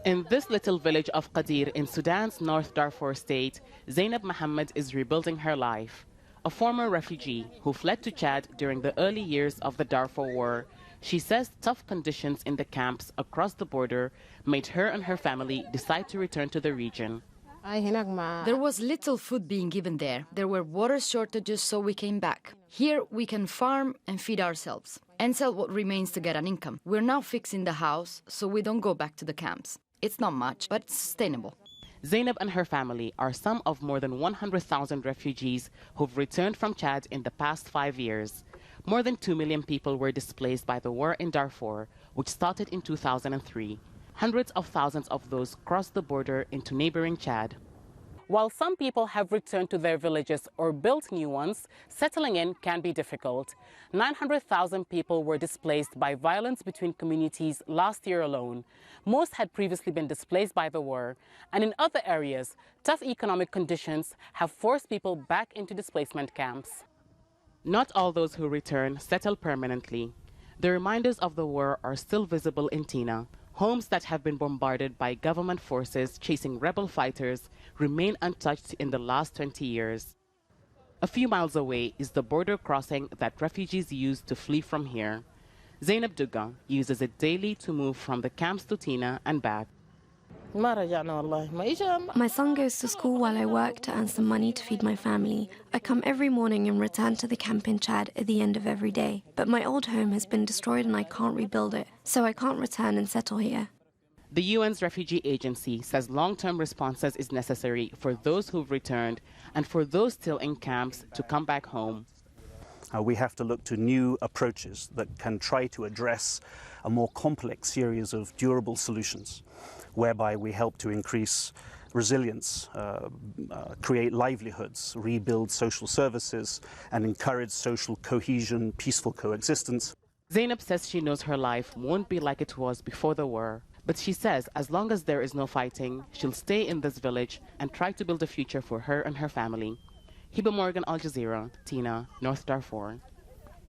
In this little village of Qadir in Sudan's North Darfur state, Zainab Mohammed is rebuilding her life. A former refugee who fled to Chad during the early years of the Darfur War, she says tough conditions in the camps across the border made her and her family decide to return to the region. There was little food being given there. There were water shortages, so we came back. Here we can farm and feed ourselves and sell what remains to get an income. We're now fixing the house, so we don't go back to the camps. It's not much, but it's sustainable. Zainab and her family are some of more than 100,000 refugees who've returned from Chad in the past 5 years. More than 2 million people were displaced by the war in Darfur, which started in 2003. Hundreds of thousands of those crossed the border into neighbouring Chad. While some people have returned to their villages or built new ones, settling in can be difficult. 900,000 people were displaced by violence between communities last year alone. Most had previously been displaced by the war. And in other areas, tough economic conditions have forced people back into displacement camps. Not all those who return settle permanently. The reminders of the war are still visible in Tina. Homes that have been bombarded by government forces chasing rebel fighters remain untouched in the last 20 years. A few miles away is the border crossing that refugees use to flee from here. Zainab Duga uses it daily to move from the camps to Tina and back. My son goes to school while I work to earn some money to feed my family. I come every morning and return to the camp in Chad at the end of every day. But my old home has been destroyed and I can't rebuild it, so I can't return and settle here. The UN's refugee agency says long-term responses is necessary for those who've returned and for those still in camps to come back home. We have to look to new approaches that can try to address a more complex series of durable solutions, whereby we help to increase resilience, create livelihoods, rebuild social services, and encourage social cohesion, peaceful coexistence. Zainab says she knows her life won't be like it was before the war, but she says as long as there is no fighting, she'll stay in this village and try to build a future for her and her family. Hiba, Al Jazeera, Tina, North Darfur.